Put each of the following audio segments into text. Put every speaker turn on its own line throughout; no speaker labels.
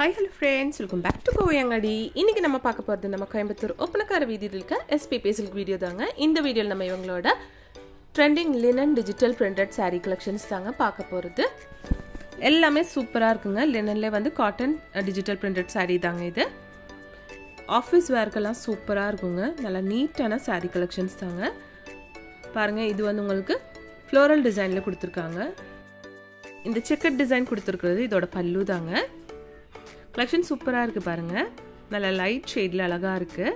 Hi hello friends, welcome back to Kovayangadi. இன்னைக்கு நம்ம பார்க்க போறது நம்ம கோயம்புத்தூர் ஒப்பனக்கார வீதியில் இருக்க SPP சில்க் வீடியோ தாங்க. இந்த வீடியோல நம்ம இவங்களோட trending linen digital printed saree collections தாங்க பார்க்க போறது. எல்லாமே சூப்பரா இருக்குங்க. லினன்ல வந்து காட்டன் டிஜிட்டல் பிரிண்டட் saree தாங்க இது. ஆபீஸ் வேர்க்கெல்லாம் சூப்பரா இருக்குங்க. நல்ல நீட்டான saree collections தாங்க. பாருங்க இது வந்து உங்களுக்கு floral designல கொடுத்திருக்காங்க. இந்த செக்கட் டிசைன் கொடுத்திருக்கிறது இதோட பல்லு தாங்க. கலெக்ஷன் சூப்பரா இருக்கு பாருங்க. நல்ல லைட் ஷேட்ல அழகா இருக்கு.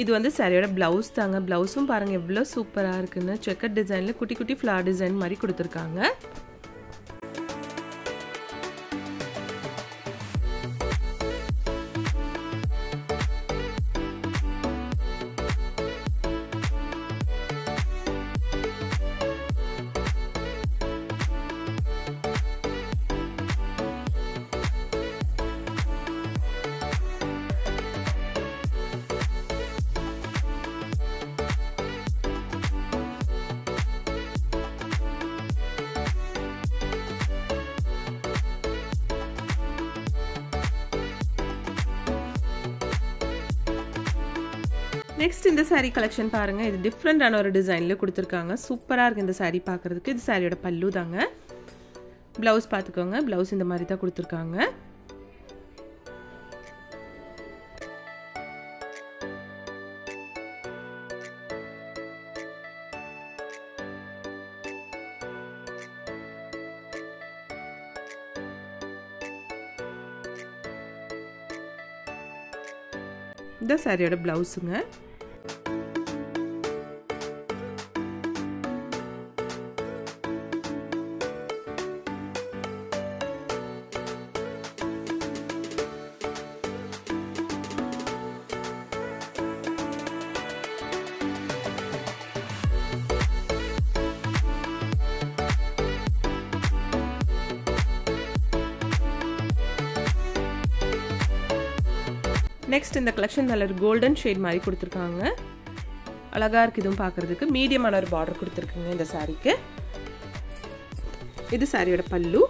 இது வந்து சாரியோட ப்ளவுஸ் தாங்க. ப்ளவுஸும் பாருங்க எவ்வளவு சூப்பரா இருக்குன்னு. செக்கட் டிசைன்ல குட்டி குட்டி ஃப்ளவர் டிசைன் மாதிரி கொடுத்திருக்காங்க. நெக்ஸ்ட் இந்த saree collection பாருங்க. இது டிஃபரண்டான ஒரு டிசைன்ல கொடுத்திருக்காங்க. சூப்பரா இருக்கு இந்த saree பார்க்கிறதுக்கு. இது சாரியோட பல்லு தாங்க. ப்ளவுஸ் பாத்துக்கோங்க. ப்ளவுஸ் இந்த மாதிரி தான் கொடுத்திருக்காங்க. இந்த சாரியோட ப்ளவுஸுங்க. நெக்ஸ்ட் இந்த கலெக்ஷன் நல்ல கோல்டன் ஷேட் மாதிரி கொடுத்திருக்காங்க. அழகா இருக்கு இதுவும் பார்க்கிறதுக்கு. மீடியமான ஒரு பார்டர் கொடுத்திருக்குங்க இந்த சாரிக்கு. இது சாரியோட பல்லு.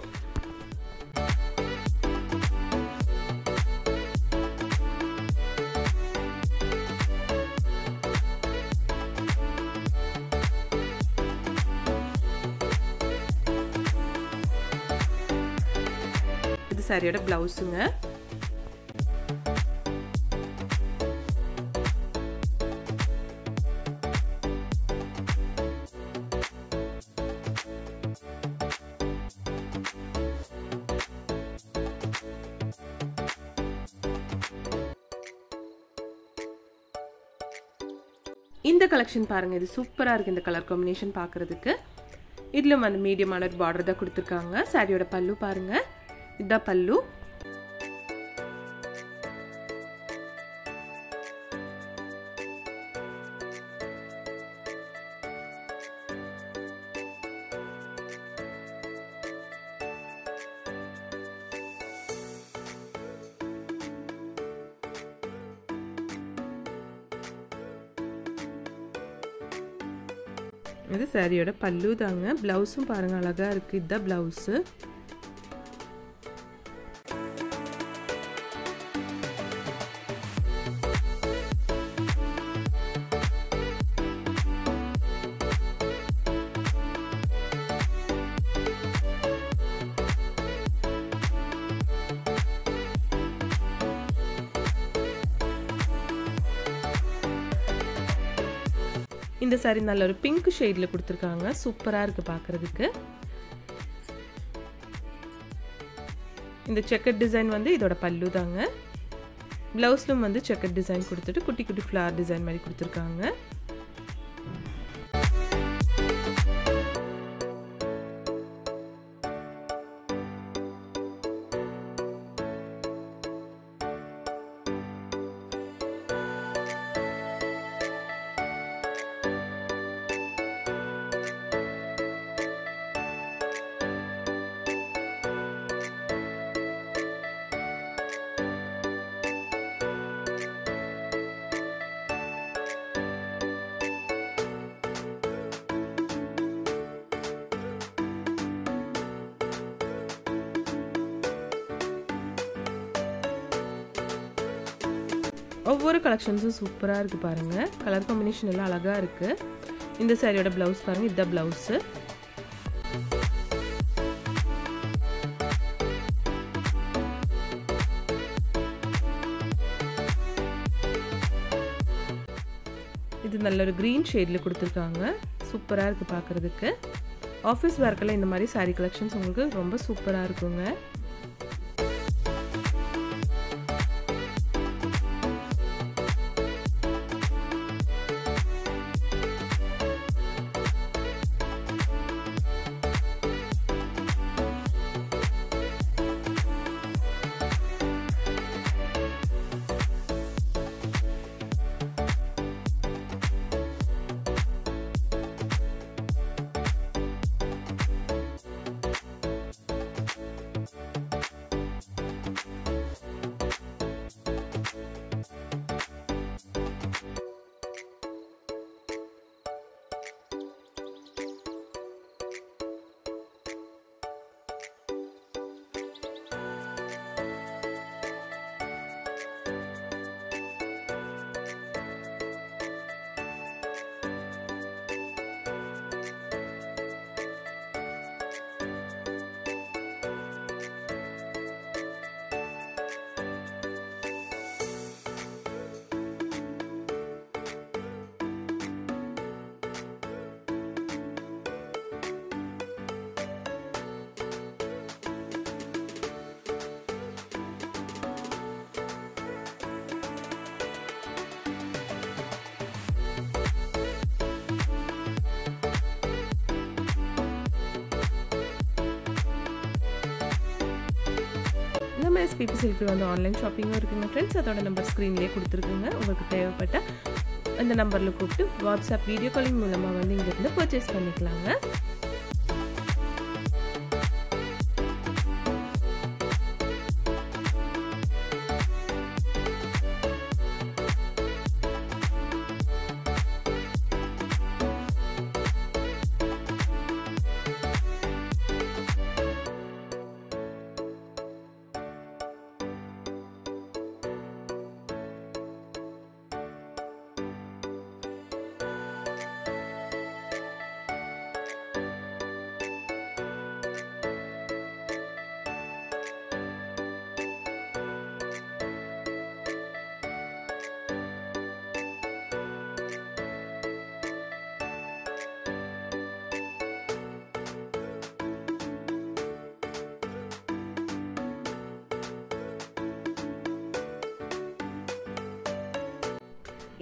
இது சாரியோட ப்ளவுஸுங்க. இந்த கலெக்ஷன் பாருங்க. இது சூப்பரா இருக்கு இந்த கலர் காம்பினேஷன் பார்க்கிறதுக்கு. இதுல வந்து மீடியமான ஒரு பார்டர் தான் கொடுத்திருக்காங்க. சாரியோட பல்லு பாருங்க. இதுதான் பல்லு. இது சாரியோட பல்லு தாங்க. ப்ளவுஸும் பாருங்க அழகா இருக்கு. இதுதான் ப்ளவுஸ். இந்த saree நல்ல ஒரு பிங்க் ஷேட்ல கொடுத்திருக்காங்க. சூப்பரா இருக்கு பார்க்கிறதுக்கு. இந்த செக்கட் டிசைன் வந்து இதோட பல்லு தாங்க. ப்ளவுஸ்லும் வந்து செக்கட் டிசைன் கொடுத்துட்டு குட்டி குட்டி ஃப்ளவர் டிசைன் மாதிரி கொடுத்திருக்காங்க. ஒவ்வொரு கலெக்ஷன்ஸும் சூப்பராக இருக்குது பாருங்கள். கலர் காம்பினேஷன் எல்லாம் அழகாக இருக்குது. இந்த சாரியோட ப்ளவுஸ் பாருங்கள், இதுதான் ப்ளவுஸு. இது நல்ல ஒரு க்ரீன் ஷேடில் கொடுத்துருக்காங்க. சூப்பராக இருக்குது பார்க்குறதுக்கு. ஆஃபீஸ் வேர்க்கெல்லாம் இந்த மாதிரி சாரீ கலெக்ஷன்ஸ் உங்களுக்கு ரொம்ப சூப்பராக இருக்குங்க. நம்ம SPP சில்க் வந்து ஆன்லைன் ஷாப்பிங்கும் இருக்குங்க ஃப்ரெண்ட்ஸ். அதோட நம்பர் ஸ்க்ரீன்லேயே கொடுத்துருக்குங்க. உங்களுக்கு தேவைப்பட்ட அந்த நம்பரில் கூப்பிட்டு வாட்ஸ்அப் வீடியோ காலிங் மூலமாக வந்து இங்கேருந்து பர்ச்சேஸ் பண்ணிக்கலாங்க.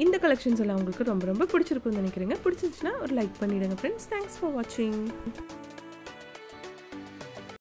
இந்த கலெக்ஷன்ஸ் எல்லாம் உங்களுக்கு ரொம்ப ரொம்ப பிடிச்சிருக்கும்னு நினைக்கிறேங்க. பிடிச்சிருந்துச்சுன்னா ஒரு லைக் பண்ணிடுங்க ஃப்ரெண்ட்ஸ். தேங்க்ஸ் ஃபார் வாட்சிங்.